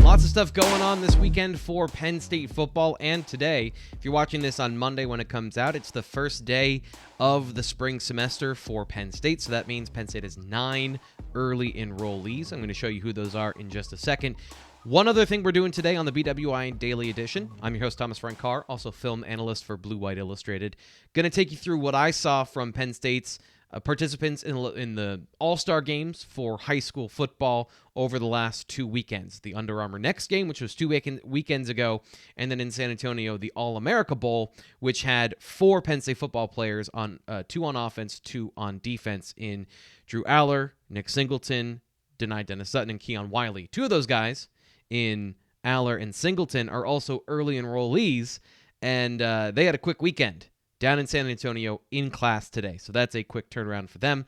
Lots of stuff going on this weekend for Penn State football, and today, if you're watching this on Monday when it comes out, it's the first day of the spring semester for Penn State, so that means Penn State has 9 early enrollees. I'm going to show you who those are in just a second. One other thing we're doing today on the BWI Daily Edition, I'm your host, Thomas Frank Carr, also film analyst for Blue White Illustrated. Going to take you through what I saw from Penn State's participants in the All-Star games for high school football over the last 2 weekends. The Under Armour Next game, which was 2 weekends ago, and then in San Antonio, the All-America Bowl, which had 4 Penn State football players, 2 on offense, 2 on defense, in Drew Allar, Nick Singleton, Dani Dennis-Sutton, and Keon Wylie. 2 of those guys, in Allar and Singleton, are also early enrollees, and they had a quick weekend down in San Antonio in class today. So that's a quick turnaround for them.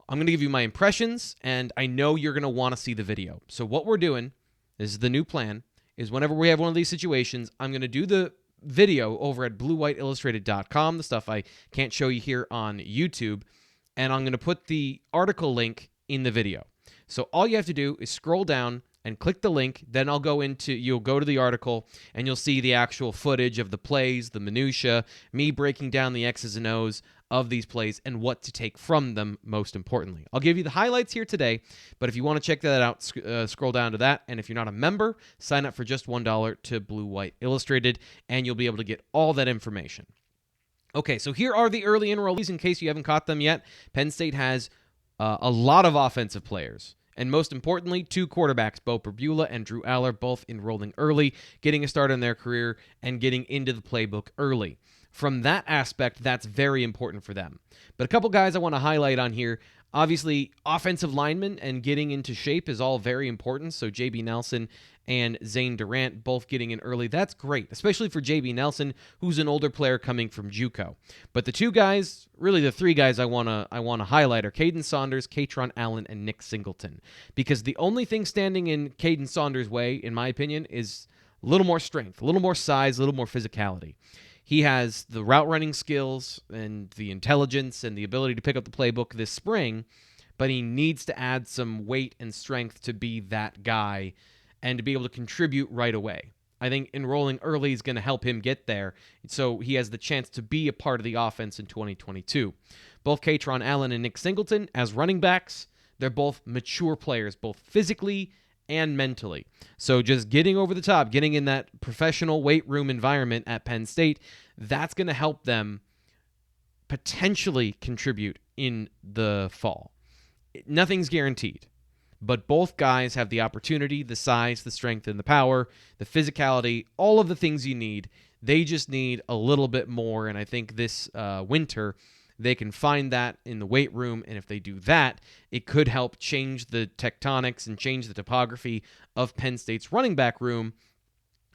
I'm going to give you my impressions, and I know you're going to want to see the video. So what we're doing, this is the new plan, is whenever we have one of these situations, I'm going to do the video over at bluewhiteillustrated.com, the stuff I can't show you here on YouTube, and I'm going to put the article link in the video. So all you have to do is scroll down and click the link, then you'll go to the article, and you'll see the actual footage of the plays, the minutia, me breaking down the X's and O's of these plays and what to take from them, most importantly. I'll give you the highlights here today, but if you want to check that out, scroll down to that, and if you're not a member, sign up for just $1 to Blue White Illustrated, and you'll be able to get all that information. Okay, so here are the early enrollees in case you haven't caught them yet. Penn State has a lot of offensive players. And most importantly, 2 quarterbacks, Bo Perbula and Drew Allar, both enrolling early, getting a start in their career, and getting into the playbook early. From that aspect, that's very important for them. But a couple guys I want to highlight on here. Obviously, offensive linemen and getting into shape is all very important. So J.B. Nelson and Zane Durant both getting in early. That's great, especially for J.B. Nelson, who's an older player coming from JUCO. But the 2 guys, really the 3 guys I want to highlight are Kaden Saunders, Kaytron Allen, and Nick Singleton. Because the only thing standing in Kaden Saunders' way, in my opinion, is a little more strength, a little more size, a little more physicality. He has the route running skills and the intelligence and the ability to pick up the playbook this spring, but he needs to add some weight and strength to be that guy and to be able to contribute right away. I think enrolling early is going to help him get there, so he has the chance to be a part of the offense in 2022. Both Kaytron Allen and Nick Singleton, as running backs, they're both mature players, both physically and mentally. So just getting over the top, getting in that professional weight room environment at Penn State, that's going to help them potentially contribute in the fall. Nothing's guaranteed, but both guys have the opportunity, the size, the strength, and the power, the physicality, all of the things you need. They just need a little bit more, and I think this winter they can find that in the weight room, and if they do that, it could help change the tectonics and change the topography of Penn State's running back room,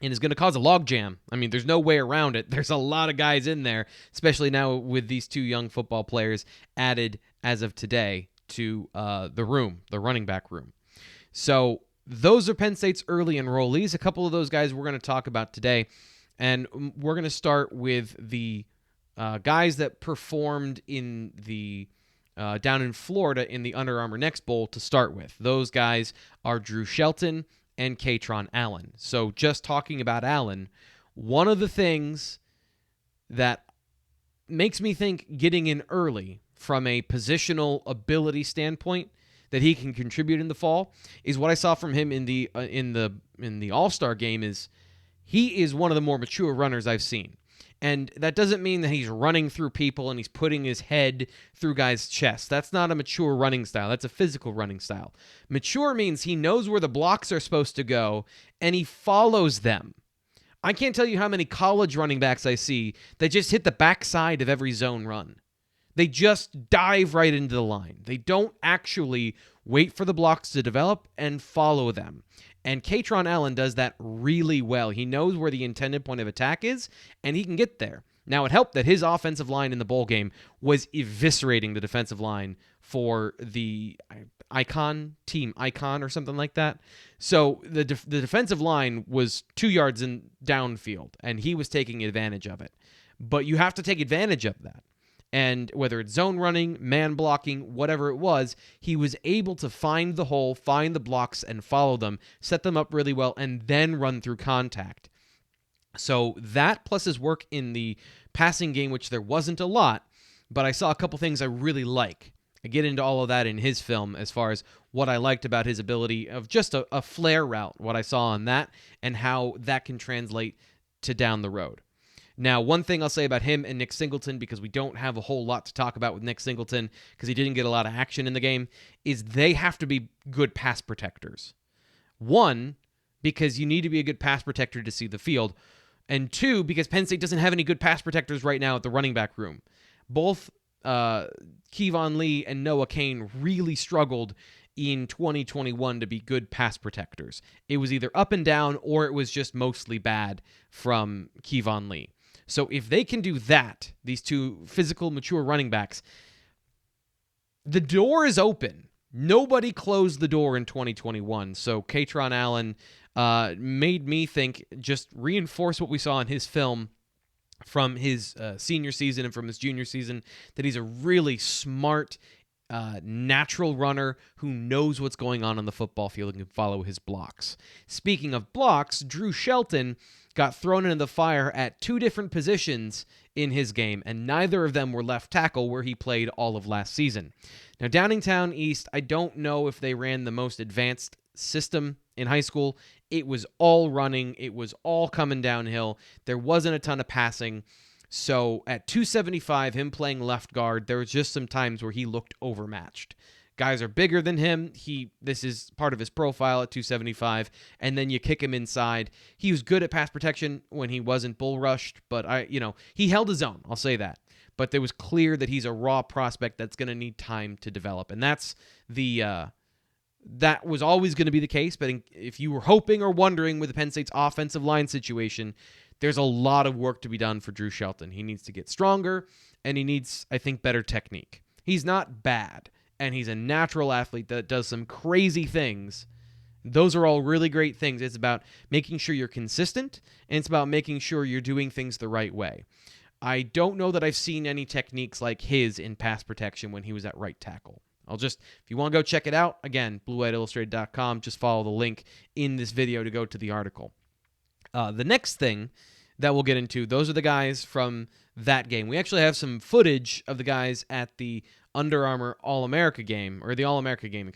and is going to cause a logjam. I mean, there's no way around it. There's a lot of guys in there, especially now with these 2 young football players added as of today to the running back room. So those are Penn State's early enrollees. A couple of those guys we're going to talk about today, and we're going to start with the guys that performed in the down in Florida in the Under Armour Next Bowl to start with. Those guys are Drew Shelton and Kaytron Allen. So just talking about Allen, one of the things that makes me think getting in early from a positional ability standpoint that he can contribute in the fall is what I saw from him in the All-Star game. Is he is one of the more mature runners I've seen. And that doesn't mean that he's running through people and he's putting his head through guys' chests. That's not a mature running style. That's a physical running style. Mature means he knows where the blocks are supposed to go and he follows them. I can't tell you how many college running backs I see that just hit the backside of every zone run. They just dive right into the line. They don't actually wait for the blocks to develop and follow them. And Kaytron Allen does that really well. He knows where the intended point of attack is, and he can get there. Now, it helped that his offensive line in the bowl game was eviscerating the defensive line for the, team icon or something like that. So the defensive line was 2 yards in downfield, and he was taking advantage of it. But you have to take advantage of that. And whether it's zone running, man blocking, whatever it was, he was able to find the hole, find the blocks, and follow them, set them up really well, and then run through contact. So that plus his work in the passing game, which there wasn't a lot, but I saw a couple things I really like. I get into all of that in his film as far as what I liked about his ability of just a flare route, what I saw on that, and how that can translate to down the road. Now, one thing I'll say about him and Nick Singleton, because we don't have a whole lot to talk about with Nick Singleton, because he didn't get a lot of action in the game, is they have to be good pass protectors. One, because you need to be a good pass protector to see the field. And two, because Penn State doesn't have any good pass protectors right now at the running back room. Both Keon Wylie and Noah Cain really struggled in 2021 to be good pass protectors. It was either up and down or it was just mostly bad from Keon Wylie. So if they can do that, these two physical, mature running backs, the door is open. Nobody closed the door in 2021. So Kaytron Allen made me think, just reinforce what we saw in his film from his senior season and from his junior season, that he's a really smart, natural runner who knows what's going on the football field and can follow his blocks. Speaking of blocks, Drew Shelton got thrown into the fire at 2 different positions in his game, and neither of them were left tackle, where he played all of last season. Now, Downingtown East, I don't know if they ran the most advanced system in high school. It was all running. It was all coming downhill. There wasn't a ton of passing. So at 275, him playing left guard, there was just some times where he looked overmatched. Guys are bigger than him. This is part of his profile at 275, and then you kick him inside. He was good at pass protection when he wasn't bull rushed, but he held his own. I'll say that. But it was clear that he's a raw prospect that's going to need time to develop, and that's that was always going to be the case. But if you were hoping or wondering with the Penn State's offensive line situation, there's a lot of work to be done for Drew Shelton. He needs to get stronger, and he needs, I think, better technique. He's not bad, and he's a natural athlete that does some crazy things. Those are all really great things. It's about making sure you're consistent, and it's about making sure you're doing things the right way. I don't know that I've seen any techniques like his in pass protection when he was at right tackle. If you want to go check it out, again, bluewhiteillustrated.com, just follow the link in this video to go to the article. The next thing that we'll get into, those are the guys from that game. We actually have some footage of the guys at the Under Armour All-America game, or the All-America game,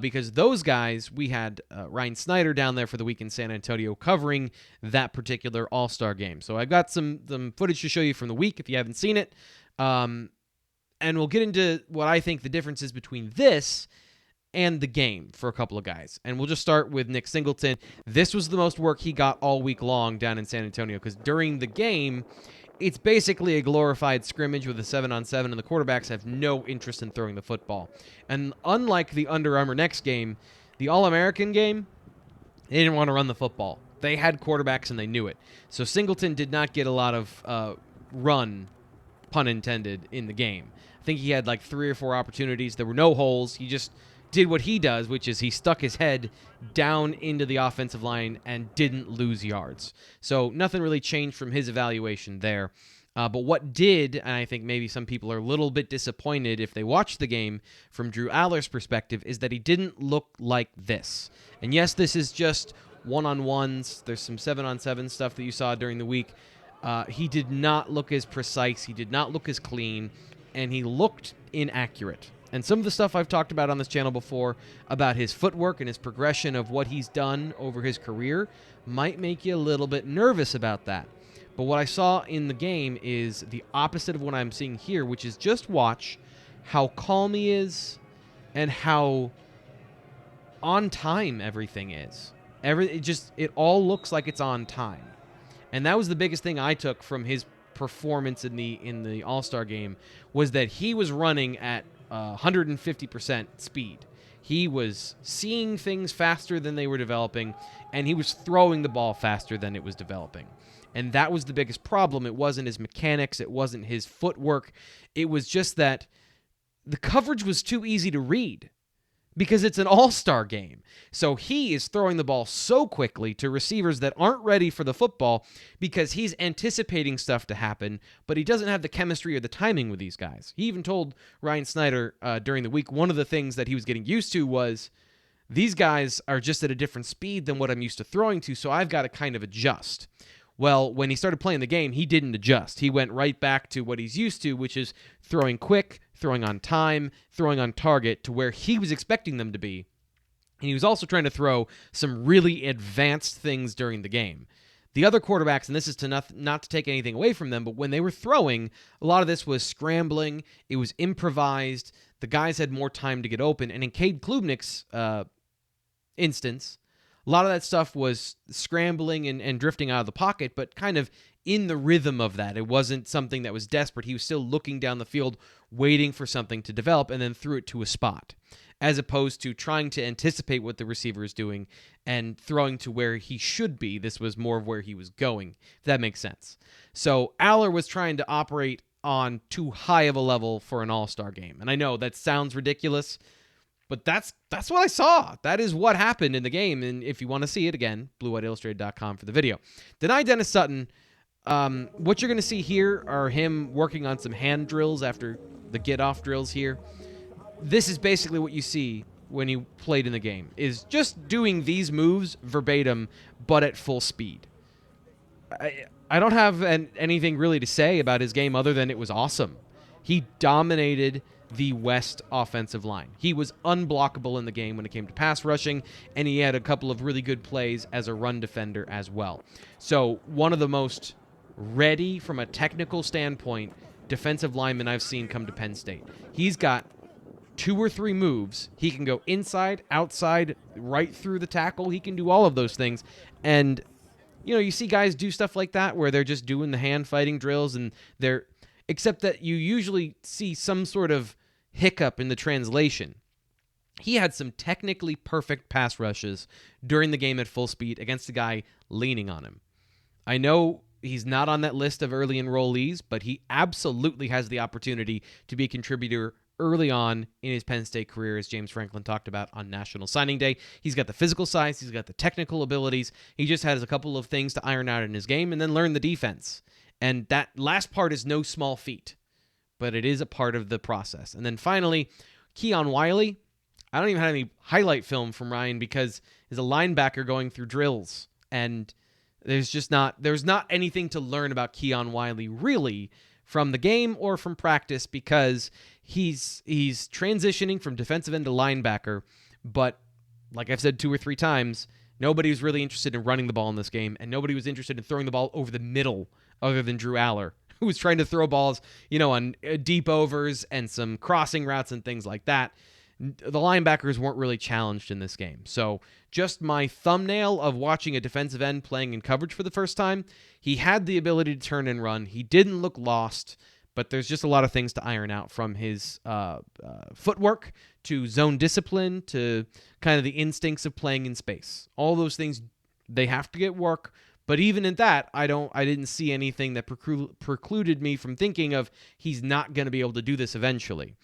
because those guys, we had Ryan Snyder down there for the week in San Antonio covering that particular All-Star game. So I've got some footage to show you from the week if you haven't seen it. And we'll get into what I think the difference is between this and the game for a couple of guys. And we'll just start with Nick Singleton. This was the most work he got all week long down in San Antonio, because during the game, it's basically a glorified scrimmage with a 7-on-7, and the quarterbacks have no interest in throwing the football. And unlike the Under Armour Next game, the All-American game, they didn't want to run the football. They had quarterbacks, and they knew it. So Singleton did not get a lot of run, pun intended, in the game. I think he had like 3 or 4 opportunities. There were no holes. He just did what he does, which is he stuck his head down into the offensive line and didn't lose yards. So nothing really changed from his evaluation there. But what did, and I think maybe some people are a little bit disappointed if they watch the game from Drew Allar's perspective, is that he didn't look like this. And yes, this is just one-on-ones. There's some 7-on-7 stuff that you saw during the week. He did not look as precise. He did not look as clean. And he looked inaccurate. And some of the stuff I've talked about on this channel before about his footwork and his progression of what he's done over his career might make you a little bit nervous about that. But what I saw in the game is the opposite of what I'm seeing here, which is just watch how calm he is and how on time everything is. It all looks like it's on time. And that was the biggest thing I took from his performance in the All-Star game, was that he was running at 150% speed. He was seeing things faster than they were developing, and he was throwing the ball faster than it was developing. And that was the biggest problem. It wasn't his mechanics. It wasn't his footwork. It was just that the coverage was too easy to read. because it's an all-star game. So he is throwing the ball so quickly to receivers that aren't ready for the football because he's anticipating stuff to happen, but he doesn't have the chemistry or the timing with these guys. He even told Ryan Snyder during the week, one of the things that he was getting used to was, these guys are just at a different speed than what I'm used to throwing to, so I've got to kind of adjust. Well, when he started playing the game, he didn't adjust. He went right back to what he's used to, which is throwing quick, throwing on time, throwing on target to where he was expecting them to be. And he was also trying to throw some really advanced things during the game. The other quarterbacks, and this is to not to take anything away from them, but when they were throwing, a lot of this was scrambling. It was improvised. The guys had more time to get open. And in Cade Klubnik's instance, a lot of that stuff was scrambling and drifting out of the pocket, but kind of in the rhythm of that. It wasn't something that was desperate. He was still looking down the field, waiting for something to develop, and then threw it to a spot, as opposed to trying to anticipate what the receiver is doing and throwing to where he should be. This was more of where he was going, if that makes sense. So Allar was trying to operate on too high of a level for an all-star game. And I know that sounds ridiculous, but that's what I saw. That is what happened in the game. And if you want to see it again, bluewhiteillustrated.com for the video. Dani Dennis-Sutton, what you're going to see here are him working on some hand drills after the get-off drills here. This is basically what you see when he played in the game, is just doing these moves verbatim, but at full speed. I don't have anything really to say about his game other than it was awesome. He dominated the West offensive line. He was unblockable in the game when it came to pass rushing, and he had a couple of really good plays as a run defender as well. So one of the most ready from a technical standpoint defensive linemen I've seen come to Penn State. He's got 2 or 3 moves. He can go inside, outside, right through the tackle. He can do all of those things. And, you know, you see guys do stuff like that where they're just doing the hand fighting drills, and they're, except that you usually see some sort of hiccup in the translation. He had some technically perfect pass rushes during the game at full speed against a guy leaning on him. I know he's not on that list of early enrollees, but he absolutely has the opportunity to be a contributor early on in his Penn State career, as James Franklin talked about on National Signing Day. He's got the physical size. He's got the technical abilities. He just has a couple of things to iron out in his game and then learn the defense. And that last part is no small feat, but it is a part of the process. And then finally, Keon Wylie. I don't even have any highlight film from Ryan because he's a linebacker going through drills. And there's not anything to learn about Keon Wylie really from the game or from practice, because he's transitioning from defensive end to linebacker. But like I've said 2 or 3 times, nobody was really interested in running the ball in this game, and nobody was interested in throwing the ball over the middle other than Drew Allar, who was trying to throw balls, you know, on deep overs and some crossing routes and things like that. The linebackers weren't really challenged in this game. So just my thumbnail of watching a defensive end playing in coverage for the first time, he had the ability to turn and run. He didn't look lost, but there's just a lot of things to iron out, from his footwork to zone discipline to kind of the instincts of playing in space. All those things, they have to get work. But even at that, I didn't see anything that precluded me from thinking of he's not going to be able to do this eventually.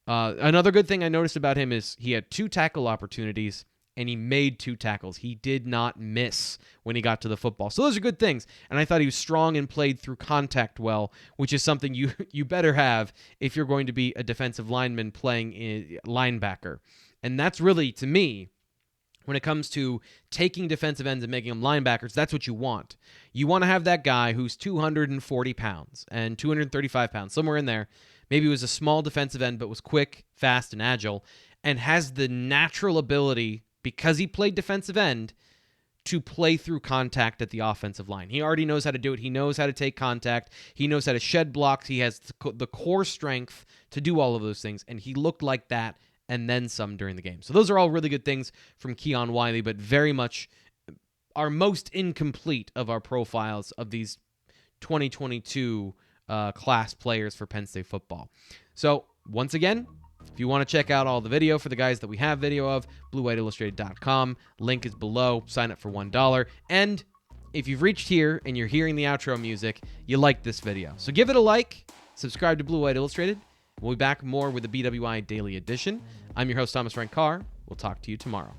Another good thing I noticed about him is he had 2 tackle opportunities, and he made 2 tackles. He did not miss when he got to the football. So those are good things. And I thought he was strong and played through contact well, which is something you better have if you're going to be a defensive lineman playing in linebacker. And that's really, to me, when it comes to taking defensive ends and making them linebackers, that's what you want. You want to have that guy who's 240 pounds and 235 pounds, somewhere in there. Maybe he was a small defensive end, but was quick, fast, and agile, and has the natural ability, because he played defensive end, to play through contact at the offensive line. He already knows how to do it. He knows how to take contact. He knows how to shed blocks. He has the core strength to do all of those things, and he looked like that and then some during the game. So those are all really good things from Keon Wylie, but very much our most incomplete of our profiles of these 2022 class players for Penn State football. So once again, if you want to check out all the video for the guys that we have video of, bluewhiteillustrated.com. Link is below. Sign up for $1. And if you've reached here and you're hearing the outro music, you like this video. So give it a like. Subscribe to Blue White Illustrated. We'll be back more with the BWI Daily Edition. I'm your host, Thomas Frank Carr. We'll talk to you tomorrow.